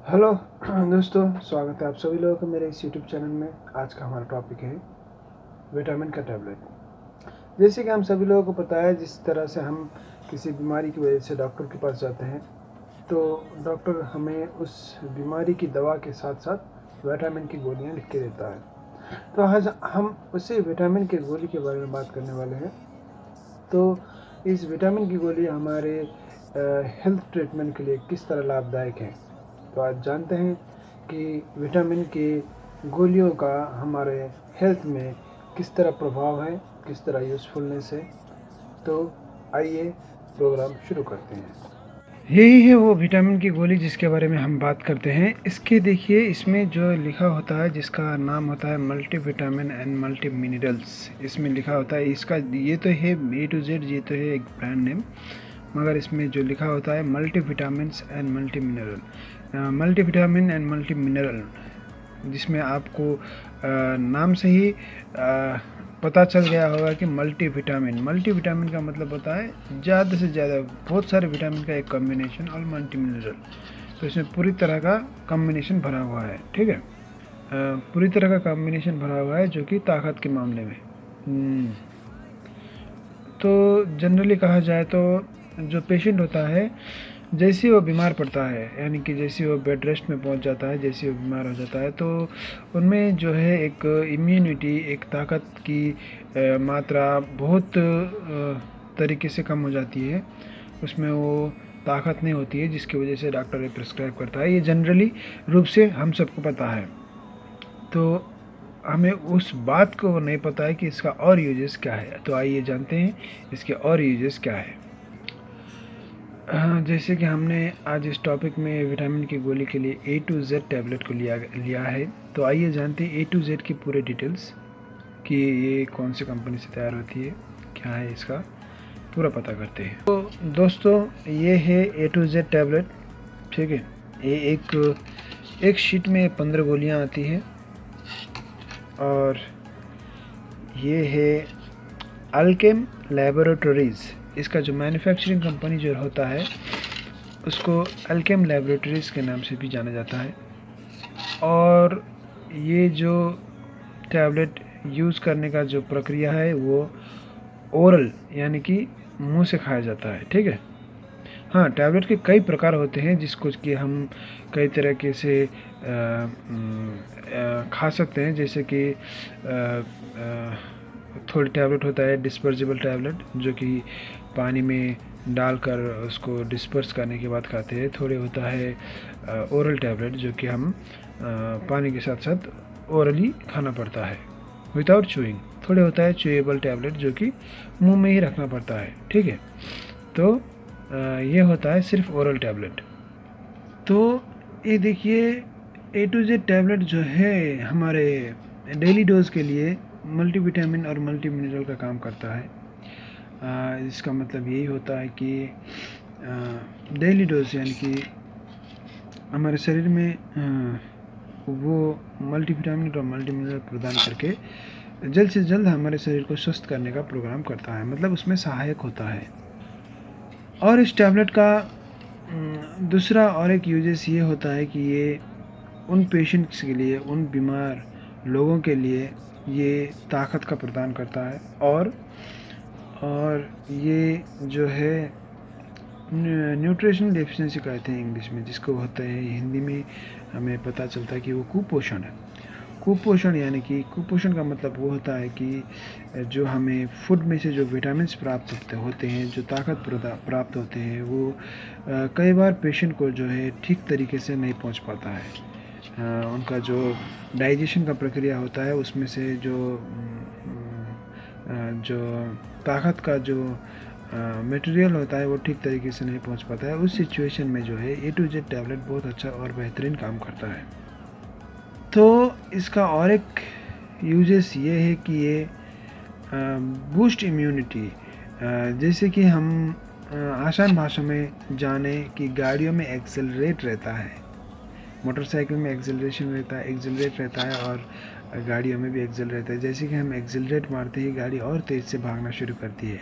Hello दोस्तों, स्वागत है आप सभी लोगों का मेरे इस यूट्यूब चैनल में। आज का हमारा टॉपिक है विटामिन का टैबलेट। जैसे कि हम सभी लोगों को पता है, जिस तरह से हम किसी बीमारी की वजह से डॉक्टर के पास जाते हैं तो डॉक्टर हमें उस बीमारी की दवा के साथ साथ विटामिन की गोलियां लिख के देता है। तो आज हम उसी विटामिन की गोली के बारे में बात करने वाले हैं। तो इस विटामिन की गोली हमारे हेल्थ ट्रीटमेंट के लिए किस तरह लाभदायक है, तो आज जानते हैं कि विटामिन की गोलियों का हमारे हेल्थ में किस तरह प्रभाव है, किस तरह यूज़फुलनेस है। तो आइए प्रोग्राम शुरू करते हैं। यही है वो विटामिन की गोली जिसके बारे में हम बात करते हैं। इसके देखिए, इसमें जो लिखा होता है, जिसका नाम होता है multi vitamin and multi minerals, इसमें लिखा होता है। इसका ये तो है A to Z, ये तो है एक ब्रांड नेम, मगर इसमें जो लिखा होता है multi vitamin and multi mineral, multi vitamin and multi mineral, जिसमें आपको नाम से ही पता चल गया होगा कि मल्टी विटामिन का मतलब होता है ज़्यादा से ज़्यादा बहुत सारे विटामिन का एक कॉम्बिनेशन, और मल्टी मिनरल तो इसमें पूरी तरह का कॉम्बिनेशन भरा हुआ है। ठीक है, पूरी तरह का कॉम्बिनेशन भरा हुआ है, जो कि ताकत के मामले में। तो जनरली कहा जाए तो जो पेशेंट होता है, जैसे वो बीमार पड़ता है, यानी कि जैसे वो बेड रेस्ट में पहुंच जाता है, जैसे वो बीमार हो जाता है, तो उनमें जो है एक इम्यूनिटी, एक ताकत की मात्रा बहुत तरीके से कम हो जाती है। उसमें वो ताकत नहीं होती है, जिसकी वजह से डॉक्टर ये प्रिस्क्राइब करता है। ये जनरली रूप से हम सबको पता है। तो हमें उस बात को नहीं पता है कि इसका और यूजेस क्या है। तो आइए जानते हैं इसके और यूजेस क्या है। जैसे कि हमने आज इस टॉपिक में विटामिन की गोली के लिए A to Z टैबलेट को लिया है, तो आइए जानते हैं A to Z की पूरे डिटेल्स कि ये कौन सी कंपनी से तैयार होती है, क्या है इसका पूरा पता करते हैं। तो दोस्तों, ये है A to Z टैबलेट। ठीक है, ये एक शीट में 15 गोलियां आती है, और ये है अल्केम लैबोरेटरीज़। इसका जो मैन्युफैक्चरिंग कंपनी जो होता है, उसको अल्केम लैबोरेटरीज़ के नाम से भी जाना जाता है। और ये जो टैबलेट यूज़ करने का जो प्रक्रिया है, वो ओरल यानी कि मुंह से खाया जाता है। ठीक है, हाँ, टैबलेट के कई प्रकार होते हैं, जिसको कि हम कई तरीके से खा सकते हैं। जैसे कि थोड़ी टैबलेट होता है डिस्पर्सिबल टैबलेट, जो कि पानी में डालकर उसको डिस्पर्स करने के बाद खाते हैं। थोड़े होता है ओरल टैबलेट, जो कि हम पानी के साथ साथ ओरली खाना पड़ता है विदाउट चूइंग। थोड़े होता है चूएबल टैबलेट, जो कि मुंह में ही रखना पड़ता है। ठीक है, तो ये होता है सिर्फ ओरल टैबलेट। तो ये देखिए, A to Z टैबलेट जो है हमारे डेली डोज के लिए मल्टी विटामिन और मल्टी मिनरल का काम करता है। इसका मतलब यही होता है कि डेली डोज यानी कि हमारे शरीर में वो मल्टी विटामिन और मल्टी मिनरल प्रदान करके जल्द से जल्द हमारे शरीर को स्वस्थ करने का प्रोग्राम करता है, मतलब उसमें सहायक होता है। और इस टैबलेट का दूसरा और एक यूजेस ये होता है कि ये उन पेशेंट्स के लिए, उन बीमार लोगों के लिए ये ताकत का प्रदान करता है। और ये जो है न्यूट्रिशन डेफिशिएंसी कहते हैं इंग्लिश में, जिसको होता है हिंदी में हमें पता चलता है कि वो कुपोषण है। कुपोषण यानी कि कुपोषण का मतलब वो होता है कि जो हमें फूड में से जो विटामिन्स प्राप्त होते हैं, जो ताकत प्राप्त होते हैं, वो कई बार पेशेंट को जो है ठीक तरीके से नहीं पहुंच पाता है। उनका जो डाइजेशन का प्रक्रिया होता है, उसमें से जो ताकत का जो मटेरियल होता है, वो ठीक तरीके से नहीं पहुंच पाता है। उस सिचुएशन में जो है A to Z टैबलेट बहुत अच्छा और बेहतरीन काम करता है। तो इसका और एक यूजेस ये है कि ये बूस्ट इम्यूनिटी, जैसे कि हम आसान भाषा में जाने कि गाड़ियों में एक्सेलरेट रहता है, मोटरसाइकिल में एक्सेलरेट रहता है, और गाड़ियों में भी एक्सेलरेट रहता है। जैसे कि हम एक्सेलरेट मारते ही गाड़ी और तेज़ से भागना शुरू करती है।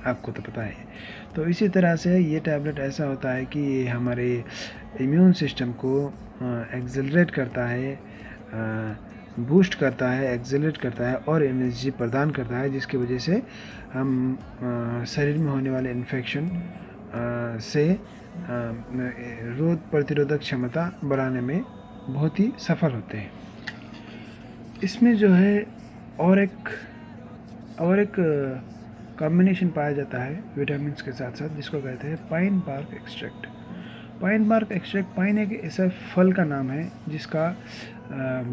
आपको तो पता है। तो इसी तरह से ये टैबलेट ऐसा होता है कि ये हमारे इम्यून सिस्टम को एक्सेलरेट करता है, बूस्ट करता है, एक्सेलरेट करता है और एनर्जी प्रदान करता है, जिसकी वजह से हम शरीर में होने वाले इन्फेक्शन से रोग प्रतिरोधक क्षमता बढ़ाने में बहुत ही सफल होते हैं। इसमें जो है और एक कॉम्बिनेशन पाया जाता है विटामिन्स के साथ साथ, जिसको कहते हैं pine bark extract. Pine bark extract, pine एक ऐसा फल का नाम है जिसका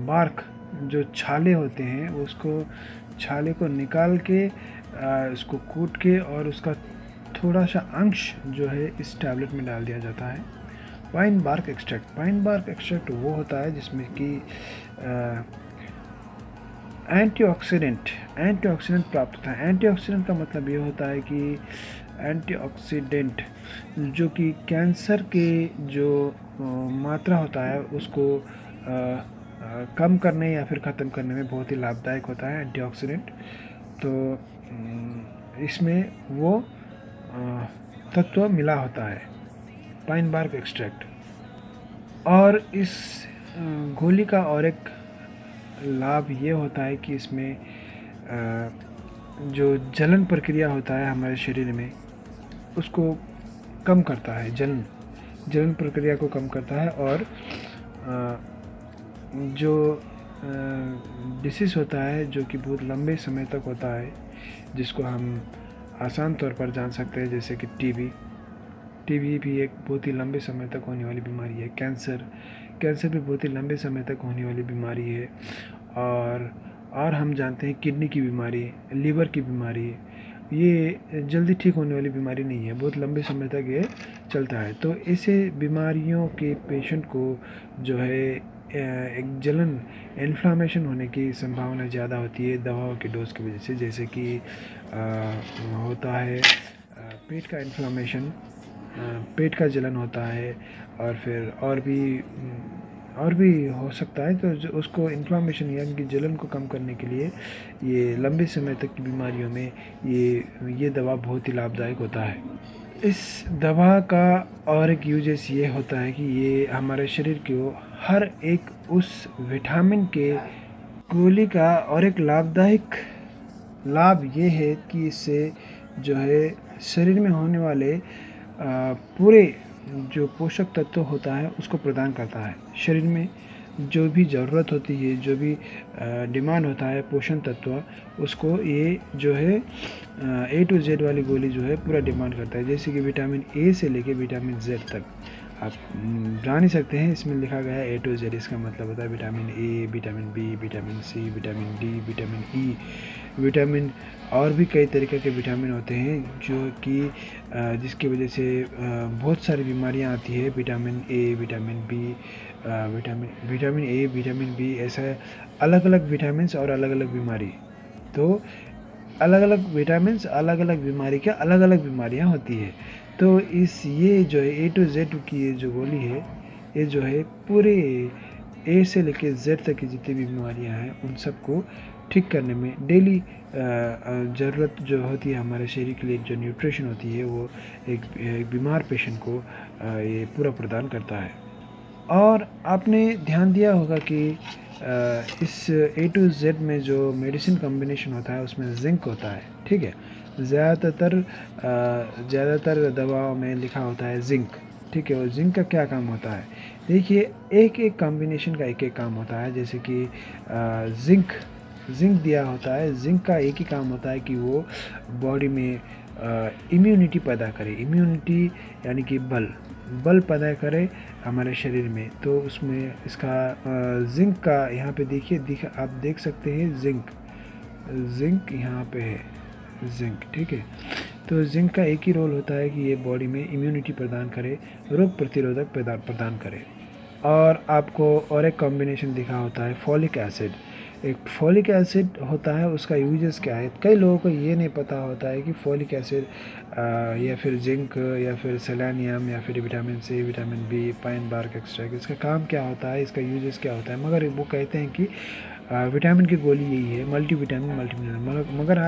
बार्क, जो छाले होते हैं, उसको छाले को निकाल के उसको कूट के और उसका थोड़ा सा अंश जो है इस टैबलेट में डाल दिया जाता है। Pine bark extract, pine bark extract वो होता है जिसमें कि एंटीऑक्सीडेंट प्राप्त होता है। एंटीऑक्सीडेंट का मतलब ये होता है कि एंटीऑक्सीडेंट जो कि कैंसर के जो मात्रा होता है उसको कम करने या फिर ख़त्म करने में बहुत ही लाभदायक होता है एंटीऑक्सीडेंट। तो इसमें वो तत्व मिला होता है पाइन बार्क एक्सट्रैक्ट। और इस गोली का और एक लाभ ये होता है कि इसमें जो जलन प्रक्रिया होता है हमारे शरीर में उसको कम करता है, जलन प्रक्रिया को कम करता है। और जो डिसीज़ होता है जो कि बहुत लंबे समय तक होता है, जिसको हम आसान तौर पर जान सकते हैं, जैसे कि टीबी भी एक बहुत ही लंबे समय तक होने वाली बीमारी है। कैंसर भी बहुत ही लंबे समय तक होने वाली बीमारी है। और हम जानते हैं किडनी की बीमारी, लीवर की बीमारी, ये जल्दी ठीक होने वाली बीमारी नहीं है, बहुत लंबे समय तक ये चलता है। तो ऐसे बीमारियों के पेशेंट को जो है एक जलन, इन्फ्लामेशन होने की संभावना ज़्यादा होती है दवाओं के डोज की वजह से, जैसे कि होता है पेट का इन्फ्लामेशन, पेट का जलन होता है, और फिर और भी हो सकता है। तो उसको इन्फ्लामेशन यानी कि जलन को कम करने के लिए ये लंबे समय तक की बीमारियों में ये दवा बहुत ही लाभदायक होता है। इस दवा का और एक यूजेस ये होता है कि ये हमारे शरीर को हर एक उस विटामिन के गोली का और एक लाभदायक लाभ ये है कि इससे जो है शरीर में होने वाले पूरे जो पोषक तत्व होता है उसको प्रदान करता है। शरीर में जो भी ज़रूरत होती है, जो भी डिमांड होता है पोषण तत्व, उसको ये जो है A to Z वाली गोली जो है पूरा डिमांड करता है। जैसे कि विटामिन ए से लेके विटामिन Z तक आप जान ही सकते हैं, इसमें लिखा गया है A to Z, इसका मतलब होता है vitamin A, vitamin B, vitamin C, vitamin D, vitamin E, vitamin और भी कई तरीके के विटामिन होते हैं जो कि जिसकी वजह से बहुत सारी बीमारियां आती है। Vitamin A, vitamin B, vitamin A, vitamin B, ऐसा अलग अलग विटामिन्स और अलग अलग बीमारी। तो अलग अलग विटामिन्स अलग अलग बीमारी के अलग अलग बीमारियां होती है। तो ये जो है A to Z की ये जो गोली है, ये जो है पूरे A से लेके Z तक की जितनी भी बीमारियां हैं उन सबको ठीक करने में डेली ज़रूरत जो होती है हमारे शरीर के लिए, जो न्यूट्रिशन होती है वो एक बीमार पेशेंट को ये पूरा प्रदान करता है। और आपने ध्यान दिया होगा कि इस A to Z में जो मेडिसिन कॉम्बिनेशन होता है उसमें जिंक होता है, ठीक है। ज़्यादातर दवाओं में लिखा होता है जिंक, ठीक है। और जिंक का क्या काम होता है? देखिए, एक कॉम्बिनेशन का एक काम होता है। जैसे कि जिंक दिया होता है, जिंक का एक ही काम होता है कि वो बॉडी में इम्यूनिटी पैदा करे। इम्यूनिटी यानी कि बल पैदा करे हमारे शरीर में। तो उसमें इसका जिंक का यहाँ पे देखिए आप देख सकते हैं जिंक यहाँ पे है, जिंक, ठीक है। तो जिंक का एक ही रोल होता है कि ये बॉडी में इम्यूनिटी प्रदान करे, रोग प्रतिरोधक प्रदान करे। और आपको और एक कॉम्बिनेशन दिखा होता है फॉलिक एसिड। एक फॉलिक एसिड होता है, उसका यूजेस क्या है? कई लोगों को ये नहीं पता होता है कि फॉलिक एसिड या फिर जिंक या फिर सेलेनियम या फिर vitamin C, vitamin B, pine bark extract, इसका काम क्या होता है, इसका यूजेस क्या होता है। मगर वो कहते हैं कि विटामिन की गोली यही है, मल्टीविटामिन मल्टीमिनरल। मगर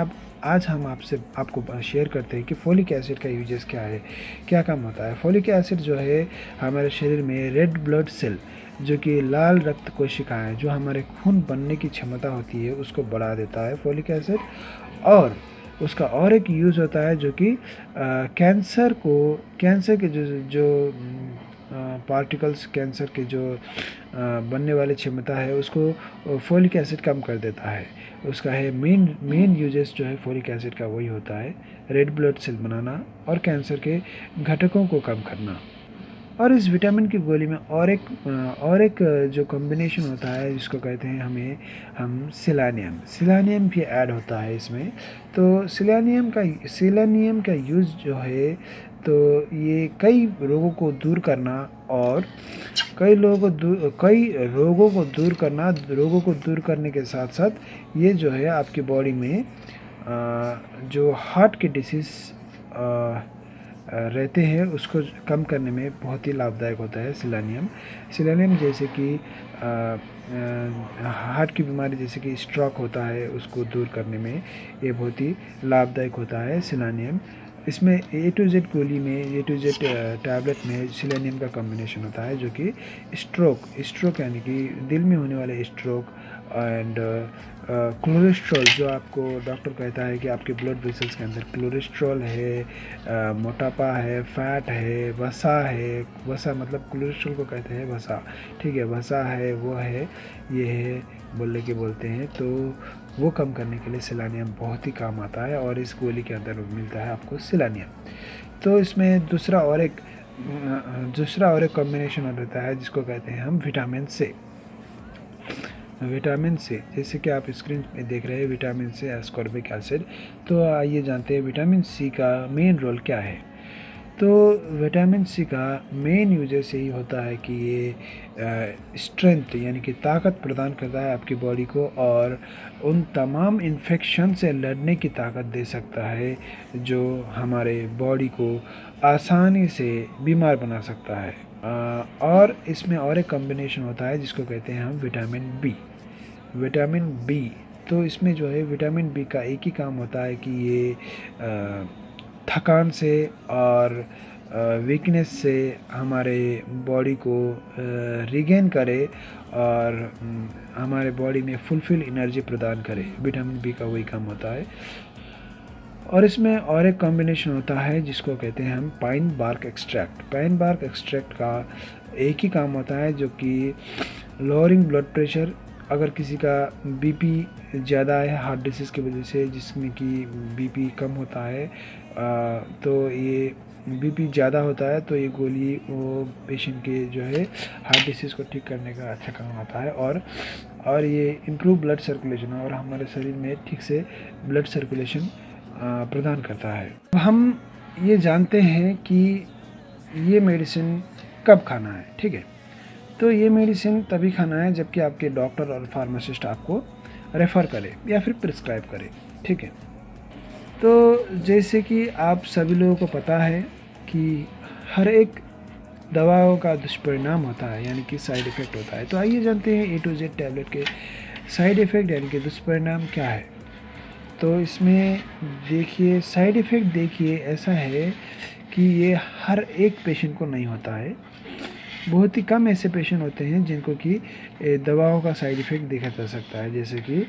आज हम आपको शेयर करते हैं कि फोलिक एसिड का यूजेस क्या है, क्या काम होता है। फोलिक एसिड जो है हमारे शरीर में रेड ब्लड सेल, जो कि लाल रक्त कोशिकाएं, जो हमारे खून बनने की क्षमता होती है, उसको बढ़ा देता है फोलिक एसिड। और उसका और एक यूज़ होता है जो कि कैंसर के जो पार्टिकल्स, कैंसर के जो बनने वाली क्षमता है, उसको फोलिक एसिड कम कर देता है। उसका है मेन यूजेस जो है फोलिक एसिड का वही होता है, रेड ब्लड सेल बनाना और कैंसर के घटकों को कम करना। और इस विटामिन की गोली में और एक जो कॉम्बिनेशन होता है जिसको कहते हैं हम सिलानियम भी ऐड होता है इसमें। तो सिलानियम का यूज़ जो है, तो ये कई रोगों को दूर करना और कई रोगों को दूर करने के साथ साथ ये जो है आपकी बॉडी में जो हार्ट के डिसीज़ रहते हैं उसको कम करने में बहुत ही लाभदायक होता है सिलानियम। जैसे कि हार्ट की बीमारी जैसे कि स्ट्रोक होता है, उसको दूर करने में ये बहुत ही लाभदायक होता है सिलानियम। इसमें A to Z गोली में, A to Z टैबलेट में सिलेनियम का कॉम्बिनेशन होता है, जो कि स्ट्रोक यानी कि दिल में होने वाले स्ट्रोक एंड कोलेस्ट्रॉल, जो आपको डॉक्टर कहता है कि आपके ब्लड वेसल्स के अंदर कोलेस्ट्रॉल है, मोटापा है, फैट है, वसा मतलब कोलेस्ट्रॉल को कहते हैं वसा, ठीक है, वसा है, वो है, ये है बोलते हैं। तो वो कम करने के लिए सिलानियम बहुत ही काम आता है और इस गोली के अंदर मिलता है आपको सिलानियम। तो इसमें दूसरा और एक कॉम्बिनेशन रहता है जिसको कहते हैं हम विटामिन सी। जैसे कि आप स्क्रीन पे देख रहे हैं विटामिन सी, एस्कॉर्बिक एसिड। तो आइए जानते हैं विटामिन सी का मेन रोल क्या है। तो विटामिन सी का मेन यूजेस यही होता है कि ये स्ट्रेंथ यानी कि ताकत प्रदान करता है आपकी बॉडी को और उन तमाम इन्फेक्शन से लड़ने की ताकत दे सकता है जो हमारे बॉडी को आसानी से बीमार बना सकता है। और इसमें और एक कॉम्बिनेशन होता है जिसको कहते हैं हम विटामिन बी। तो इसमें जो है विटामिन बी का एक ही काम होता है कि ये थकान से और वीकनेस से हमारे बॉडी को रिगेन करे और हमारे बॉडी में फुलफिल एनर्जी प्रदान करे। विटामिन बी का वही काम होता है। और इसमें और एक कॉम्बिनेशन होता है जिसको कहते हैं हम पाइन बार्क एक्सट्रैक्ट का एक ही काम होता है, जो कि लोअरिंग ब्लड प्रेशर। अगर किसी का बीपी ज़्यादा है हार्ट डिसीज़ की वजह से, जिसमें कि बीपी कम होता है, तो ये बीपी ज़्यादा होता है तो ये गोली वो पेशेंट के जो है हार्ट डिसीज़ को ठीक करने का अच्छा काम आता है और ये इम्प्रूव ब्लड सर्कुलेशन और हमारे शरीर में ठीक से ब्लड सर्कुलेशन प्रदान करता है। तो हम ये जानते हैं कि ये मेडिसिन कब खाना है, ठीक है। तो ये मेडिसिन तभी खाना है जबकि आपके डॉक्टर और फार्मासिस्ट आपको रेफ़र करे या फिर प्रिस्क्राइब करे, ठीक है। तो जैसे कि आप सभी लोगों को पता है कि हर एक दवाओं का दुष्परिणाम होता है, यानी कि साइड इफ़ेक्ट होता है। तो आइए जानते हैं A to Z टैबलेट के साइड इफ़ेक्ट यानी कि दुष्परिणाम क्या है। तो इसमें देखिए साइड इफ़ेक्ट देखिए ऐसा है कि ये हर एक पेशेंट को नहीं होता है। बहुत ही कम ऐसे पेशेंट होते हैं जिनको कि दवाओं का साइड इफ़ेक्ट देखा जा सकता है। जैसे कि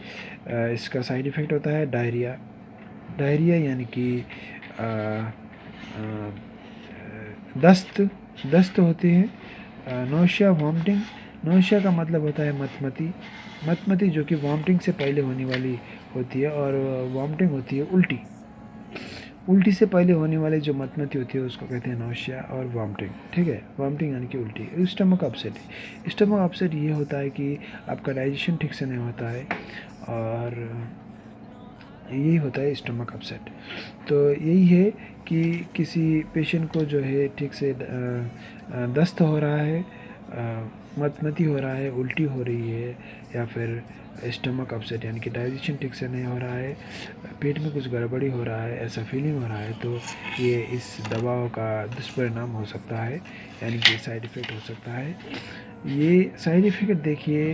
इसका साइड इफ़ेक्ट होता है डायरिया यानी कि दस्त होते हैं। नौशिया वॉमिटिंग, नौशिया का मतलब होता है मतमती जो कि वॉमिटिंग से पहले होने वाली होती है, और वॉमिटिंग होती है उल्टी से पहले होने वाली जो मतमती होती है उसको कहते हैं नौशिया और वॉमिटिंग, ठीक है। वॉमिटिंग यानी कि उल्टी। स्टमक अपसेट ये होता है कि आपका डाइजेशन ठीक से नहीं होता है और यही होता है स्टमक अपसेट। तो यही है कि किसी पेशेंट को जो है ठीक से दस्त हो रहा है, मतमती हो रहा है, उल्टी हो रही है, या फिर स्टमक अपसेट यानी कि डाइजेशन ठीक से नहीं हो रहा है, पेट में कुछ गड़बड़ी हो रहा है, ऐसा फीलिंग हो रहा है, तो ये इस दवाओं का दुष्परिणाम हो सकता है, यानी कि साइड इफ़ेक्ट हो सकता है। ये साइड इफ़ेक्ट देखिए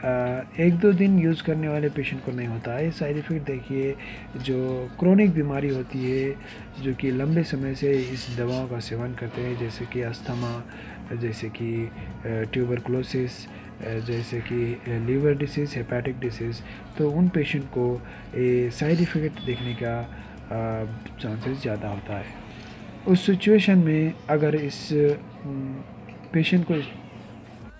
एक दो दिन यूज़ करने वाले पेशेंट को नहीं होता है। साइड इफ़ेक्ट देखिए, जो क्रोनिक बीमारी होती है, जो कि लंबे समय से इस दवाओं का सेवन करते हैं, जैसे कि अस्थमा, जैसे कि ट्यूबरकुलोसिस, जैसे कि लीवर डिसीज़, हेपेटिक डिसीज़, तो उन पेशेंट को साइड इफ़ेक्ट देखने का चांसेस ज़्यादा होता है। उस सिचुएशन में अगर इस पेशेंट को